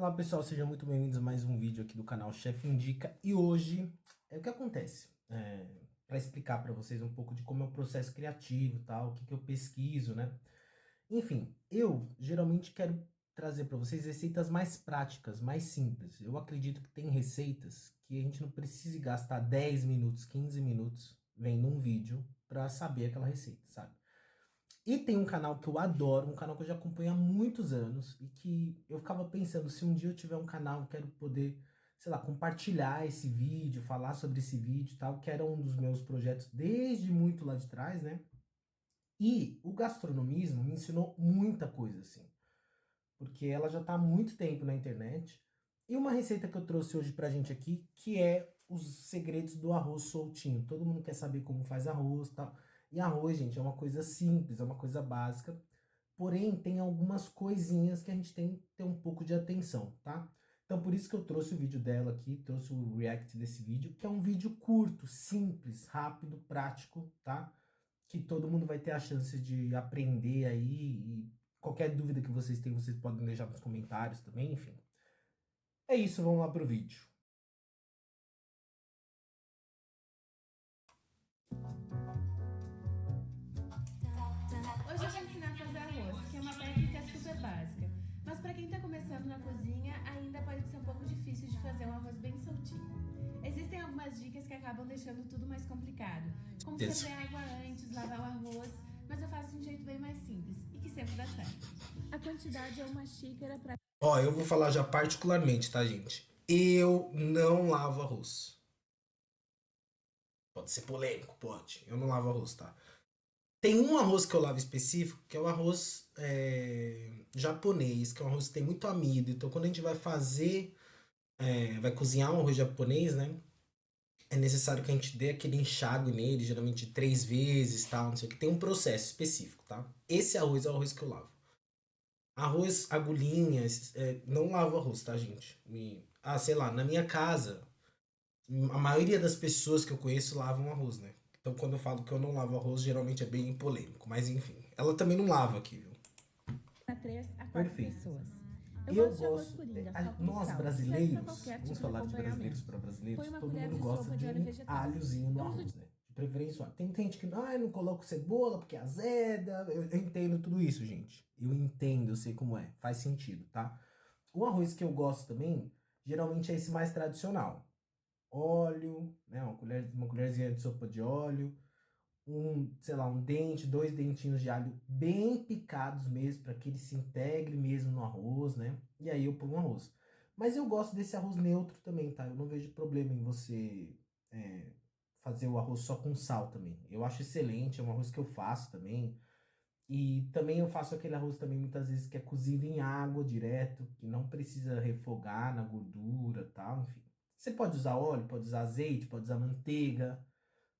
Olá pessoal, sejam muito bem-vindos a mais um vídeo aqui do canal Chef Indica. E hoje, o que acontece? Para explicar para vocês um pouco de como é o processo criativo e tal, o que eu pesquiso, né? Enfim, eu geralmente quero trazer para vocês receitas mais práticas, mais simples. Eu acredito que tem receitas que a gente não precisa gastar 10 minutos, 15 minutos vendo um vídeo para saber aquela receita, sabe? E tem um canal que eu adoro, um canal que eu já acompanho há muitos anos e que eu ficava pensando, se um dia eu tiver um canal, eu quero poder, sei lá, compartilhar esse vídeo, falar sobre esse vídeo e tal, que era um dos meus projetos desde muito lá de trás, né? E o gastronomismo me ensinou muita coisa, assim, porque ela já tá há muito tempo na internet. E uma receita que eu trouxe hoje pra gente aqui, que é os segredos do arroz soltinho. Todo mundo quer saber como faz arroz e tal. E arroz, gente, é uma coisa simples, é uma coisa básica. Porém, tem algumas coisinhas que a gente tem que ter um pouco de atenção, tá? Então, por isso que eu trouxe o vídeo dela aqui, trouxe o react desse vídeo, que é um vídeo curto, simples, rápido, prático, tá? Que todo mundo vai ter a chance de aprender aí. E qualquer dúvida que vocês tenham, vocês podem deixar nos comentários também, enfim. É isso, vamos lá pro vídeo. Hoje eu vou ensinar a fazer arroz, que é uma técnica super básica. Mas para quem está começando na cozinha, ainda pode ser um pouco difícil de fazer um arroz bem soltinho. Existem algumas dicas que acabam deixando tudo mais complicado, como Isso. ferver água antes, lavar o arroz, mas eu faço de um jeito bem mais simples e que sempre dá certo. A quantidade é uma xícara para... Ó, eu vou falar já particularmente, tá, gente? Eu não lavo arroz. Pode ser polêmico, pode. Eu não lavo arroz, tá? Tem um arroz que eu lavo específico, que é o arroz japonês, que é um arroz que tem muito amido. Então, quando a gente vai fazer, vai cozinhar um arroz japonês, né? É necessário que a gente dê aquele enxágue nele, geralmente 3 vezes, tal, não sei o que. Tem um processo específico, tá? Esse arroz é o arroz que eu lavo. Arroz, agulhinhas, não lavo arroz, tá, gente? Sei lá, na minha casa, a maioria das pessoas que eu conheço lavam arroz, né? Então, quando eu falo que eu não lavo arroz, geralmente é bem polêmico. Mas enfim, ela também não lava aqui, viu? 3 a 4 Perfeito. pessoas. Eu Eu gosto de arroz gosto. coringa, só com Nós sal, que serve para brasileiros, qualquer vamos tipo de falar de brasileiros acompanhamento. para Põe brasileiros, uma todo colher mundo de gosta sopa de de óleo um vegetal. alhozinho no Eu uso arroz, né? De preferência, tem gente que não coloca cebola porque azeda. Eu entendo tudo isso, gente. Eu entendo, eu sei como é. Faz sentido, tá? O arroz que eu gosto também, geralmente é esse mais tradicional. Óleo, né? Uma colherzinha de sopa de óleo, sei lá, um dente, 2 dentinhos de alho bem picados mesmo, para que ele se integre mesmo no arroz, né? E aí eu ponho o arroz. Mas eu gosto desse arroz neutro também, tá? Eu não vejo problema em você fazer o arroz só com sal também. Eu acho excelente, é um arroz que eu faço também. E também eu faço aquele arroz também muitas vezes que é cozido em água direto, que não precisa refogar na gordura, tal, enfim. Você pode usar óleo, pode usar azeite, pode usar manteiga,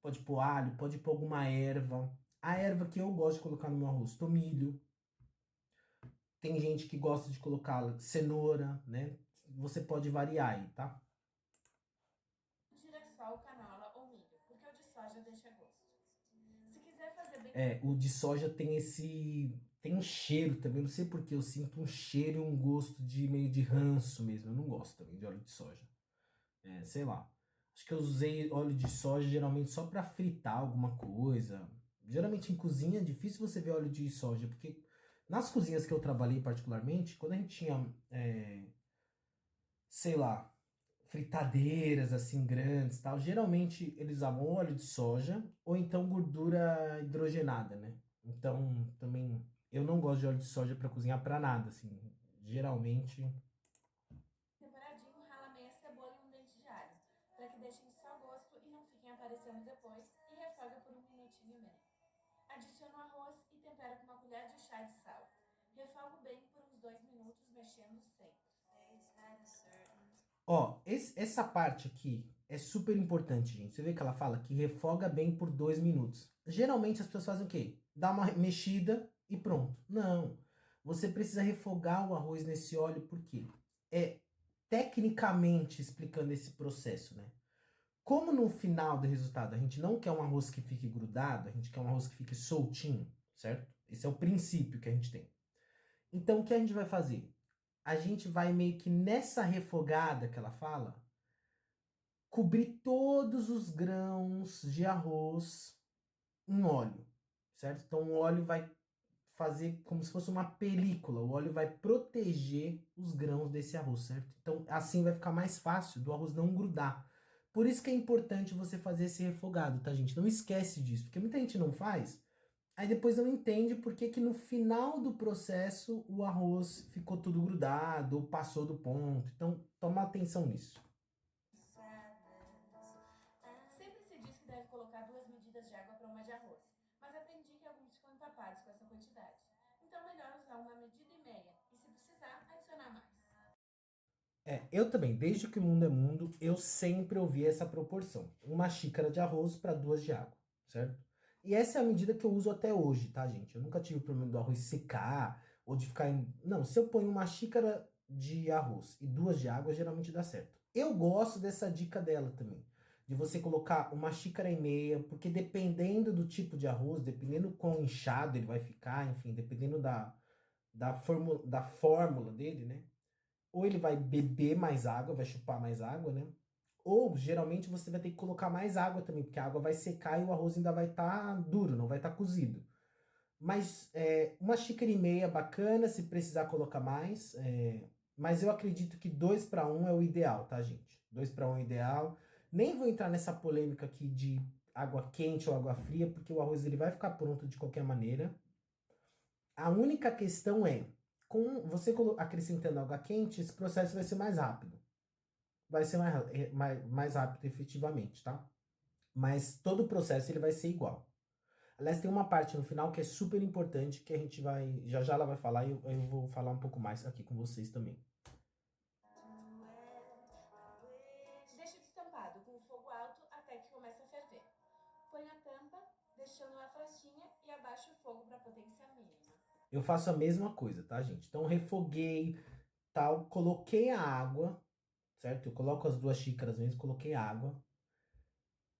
pode pôr alho, pode pôr alguma erva. A erva que eu gosto de colocar no meu arroz, tomilho. Tem gente que gosta de colocar cenoura, né? Você pode variar aí, tá? Girassol, canola ou milho, porque o de soja deixa gosto. Se quiser fazer bem... O de soja tem tem um cheiro também, não sei porque eu sinto um cheiro e um gosto de meio de ranço mesmo. Eu não gosto também de óleo de soja. Sei lá. Acho que eu usei óleo de soja geralmente só para fritar alguma coisa. Geralmente em cozinha é difícil você ver óleo de soja, porque nas cozinhas que eu trabalhei particularmente, quando a gente tinha, sei lá, fritadeiras assim grandes, tal, geralmente eles usavam óleo de soja ou então gordura hidrogenada, né? Então também eu não gosto de óleo de soja para cozinhar para nada, assim. Geralmente. Separadinho, rala meia cebola e um dente de alho, para que deixem só gosto e não fiquem aparecendo depois, e refoga por 1 minutinho e meio. Adiciono o arroz e tempero com uma colher de chá de sal. Refogo bem por uns 2 minutos, mexendo sempre. Ó, essa parte aqui é super importante, gente. Você vê que ela fala que refoga bem por 2 minutos. Geralmente as pessoas fazem o quê? Dá uma mexida e pronto. Não. Você precisa refogar o arroz nesse óleo, por quê? É tecnicamente explicando esse processo, né? Como no final do resultado a gente não quer um arroz que fique grudado, a gente quer um arroz que fique soltinho, certo? Esse é o princípio que a gente tem. Então o que a gente vai fazer? a gente vai meio que nessa refogada que ela fala, cobrir todos os grãos de arroz em óleo, certo? Então o óleo vai fazer como se fosse uma película, o óleo vai proteger os grãos desse arroz, certo? Então assim vai ficar mais fácil do arroz não grudar. Por isso que é importante você fazer esse refogado, tá, gente? Não esquece disso, porque muita gente não faz, aí depois não entende por que que no final do processo o arroz ficou tudo grudado ou passou do ponto. Então toma atenção nisso. Sempre se diz que deve colocar 2 medidas de água para uma de arroz, mas aprendi que alguns ficam empapados com essa quantidade. Então melhor usar 1,5 medida e, se precisar, adicionar mais. Eu também, desde que o mundo é mundo, eu sempre ouvi essa proporção. Uma xícara de arroz para 2 de água, certo? E essa é a medida que eu uso até hoje, tá, gente? Eu nunca tive o problema do arroz secar ou de ficar em... Não, se eu ponho uma xícara de arroz e 2 de água, geralmente dá certo. Eu gosto dessa dica dela também, de você colocar 1,5 xícaras, porque dependendo do tipo de arroz, dependendo do quão inchado ele vai ficar, enfim, dependendo da fórmula dele, né? Ou ele vai beber mais água, vai chupar mais água, né? Ou geralmente você vai ter que colocar mais água também, porque a água vai secar e o arroz ainda vai estar duro, não vai estar cozido. Mas 1,5 xícaras bacana, se precisar colocar mais. Mas eu acredito que 2 para 1 é o ideal, tá, gente? 2 para 1 é o ideal. Nem vou entrar nessa polêmica aqui de água quente ou água fria, porque o arroz ele vai ficar pronto de qualquer maneira. A única questão é, com você acrescentando água quente, esse processo vai ser mais rápido. Vai ser mais rápido efetivamente, tá? Mas todo o processo ele vai ser igual. Aliás, tem uma parte no final que é super importante, que a gente vai, já já ela vai falar e eu vou falar um pouco mais aqui com vocês também. Deixe destampado com fogo alto até que comece a ferver. Põe a tampa, deixando uma frestinha e abaixe o fogo para potência mínima. Eu faço a mesma coisa, tá, gente? Então refoguei, tal, coloquei a água, certo? Eu coloco as 2 xícaras mesmo, coloquei água,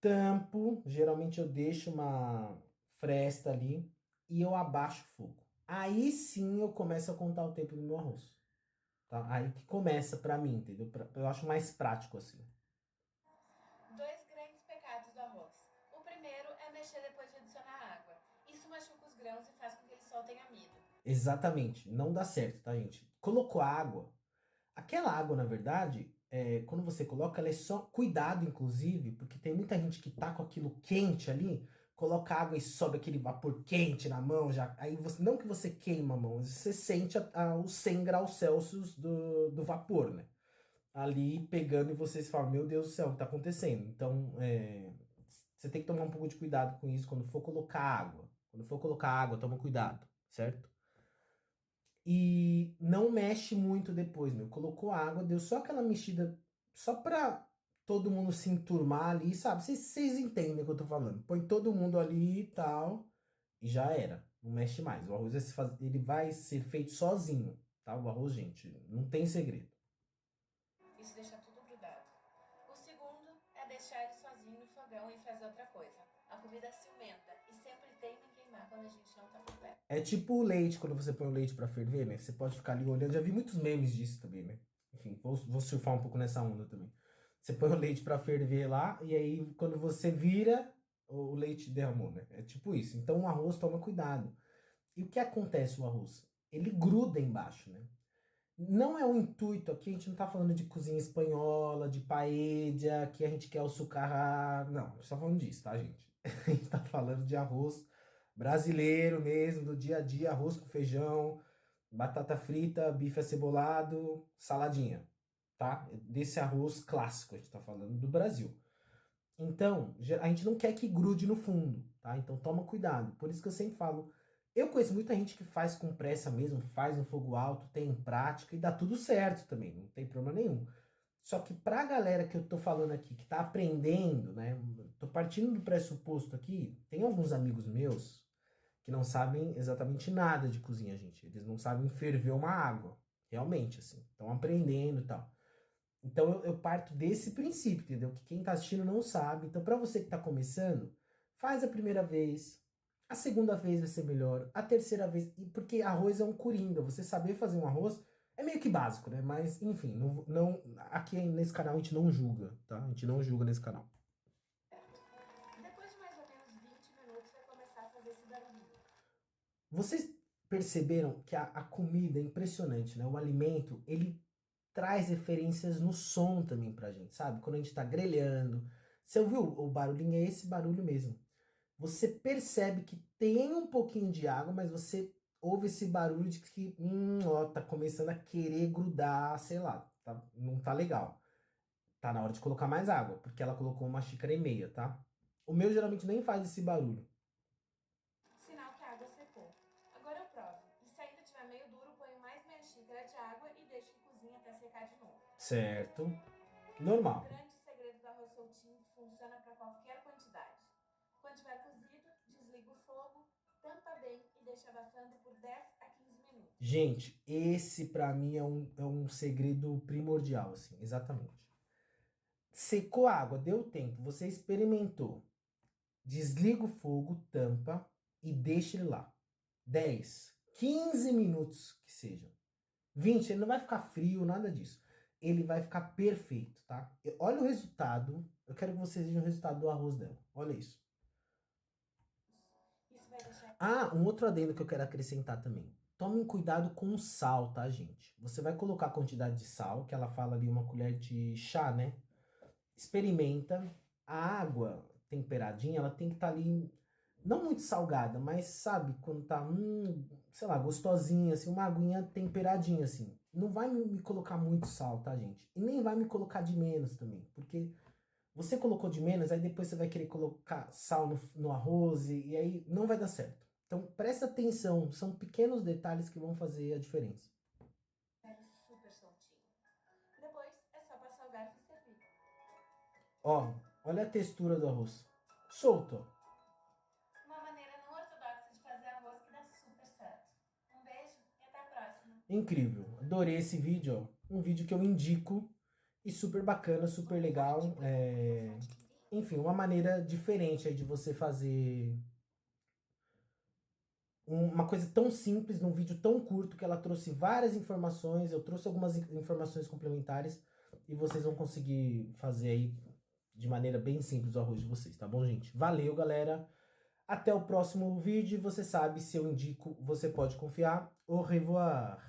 tampo, geralmente eu deixo uma fresta ali e eu abaixo o fogo. Aí sim eu começo a contar o tempo do meu arroz. Tá? Aí que começa pra mim, entendeu? Eu acho mais prático assim. 2 grandes pecados do arroz. O primeiro é mexer depois de adicionar água. Isso machuca os grãos e faz com que eles soltem amido. Exatamente, não dá certo, tá, gente? Colocou água. Aquela água, na verdade, quando você coloca, ela é só cuidado, inclusive, porque tem muita gente que tá com aquilo quente ali, coloca água e sobe aquele vapor quente na mão, já. Aí você, não que você queima a mão, mas você sente os 100 graus Celsius do vapor, né? Ali pegando e vocês falam, meu Deus do céu, o que tá acontecendo? Então, você tem que tomar um pouco de cuidado com isso quando for colocar água. Quando for colocar água, toma cuidado, certo? E não mexe muito depois, meu. Colocou água, deu só aquela mexida, só pra todo mundo se enturmar ali, sabe? Vocês entendem o que eu tô falando. Põe todo mundo ali e tal, e já era. Não mexe mais. O arroz ele vai ser feito sozinho, tá? O arroz, gente, não tem segredo. Isso deixa tudo grudado. O segundo é deixar ele sozinho no fogão e fazer outra coisa. A comida ciumenta e sempre teima em queimar quando a gente não tá por perto. É tipo o leite, quando você põe o leite pra ferver, né? Você pode ficar ali olhando. Já vi muitos memes disso também, né? Enfim, vou surfar um pouco nessa onda também. Você põe o leite pra ferver lá, e aí quando você vira, o leite derramou, né? É tipo isso. Então o arroz toma cuidado. E o que acontece o arroz? Ele gruda embaixo, né? Não é o intuito aqui, a gente não tá falando de cozinha espanhola, de paella, que a gente quer o sucarrá. Não, a gente tá falando disso, tá, gente? A gente tá falando de arroz brasileiro mesmo, do dia a dia, arroz com feijão, batata frita, bife acebolado, saladinha, tá? Desse arroz clássico, a gente tá falando do Brasil. Então, a gente não quer que grude no fundo, tá? Então toma cuidado. Por isso que eu sempre falo, eu conheço muita gente que faz com pressa mesmo, faz no fogo alto, tem prática e dá tudo certo também, não tem problema nenhum. Só que pra galera que eu tô falando aqui, que tá aprendendo, né? Tô partindo do pressuposto aqui, tem alguns amigos meus que não sabem exatamente nada de cozinha, gente. Eles não sabem ferver uma água, realmente, assim. Estão aprendendo e tal. Então eu parto desse princípio, entendeu? Que quem tá assistindo não sabe. Então, pra você que tá começando, faz a primeira vez. A segunda vez vai ser melhor. A terceira vez. Porque arroz é um coringa. Você saber fazer um arroz É meio que básico, né? Mas, enfim, aqui nesse canal a gente não julga, tá? A gente não julga nesse canal. Depois de mais ou menos 20 minutos, vai começar a fazer esse barulhinho. Vocês perceberam que a comida é impressionante, né? O alimento, ele traz referências no som também pra gente, sabe? Quando a gente tá grelhando. Você ouviu o barulhinho? É esse barulho mesmo. Você percebe que tem um pouquinho de água, mas você ouve esse barulho de que, ó, tá começando a querer grudar, sei lá, tá, não tá legal. Tá na hora de colocar mais água, porque ela colocou 1,5 xícaras, tá? O meu geralmente nem faz esse barulho. Sinal que a água secou. Agora eu provo. E se ainda estiver meio duro, ponho mais meia xícara de água e deixo que cozinhe até secar de novo. Certo. O Normal. grande segredo do arroz soltinho que funciona para qualquer quantidade. Quando tiver cozido, desliga o fogo, tampa bem e deixa abafando por 10 a 15 minutos. Gente, esse pra mim é um segredo primordial, assim, exatamente. Secou a água, deu tempo, você experimentou. Desliga o fogo, tampa e deixa ele lá. 10, 15 minutos que sejam. 20, ele não vai ficar frio, nada disso. Ele vai ficar perfeito, tá? Olha o resultado. Eu quero que vocês vejam o resultado do arroz dela. Olha isso. Isso vai deixar... Ah, um outro adendo que eu quero acrescentar também. Tomem cuidado com o sal, tá, gente? Você vai colocar a quantidade de sal, que ela fala ali 1 colher de chá, né? Experimenta. A água temperadinha, ela tem que estar ali, não muito salgada, mas sabe, quando tá, sei lá, gostosinha, assim, uma aguinha temperadinha, assim. Não vai me colocar muito sal, tá, gente? E nem vai me colocar de menos também, porque você colocou de menos, aí depois você vai querer colocar sal no arroz e aí não vai dar certo. Então presta atenção, são pequenos detalhes que vão fazer a diferença. super soltinho. Depois é só passar o garfo e servir. Ó, olha a textura do arroz. Solto, ó. Uma maneira não ortodoxa de fazer arroz que dá super certo. Um beijo e até a próxima. Incrível. Adorei esse vídeo, ó. Um vídeo que eu indico e super bacana, super legal. Enfim, uma maneira diferente aí de você fazer uma coisa tão simples num vídeo tão curto que ela trouxe várias informações, eu trouxe algumas informações complementares e vocês vão conseguir fazer aí de maneira bem simples o arroz de vocês, tá bom, gente? Valeu, galera! Até o próximo vídeo. Você sabe, se eu indico, você pode confiar. Au revoir!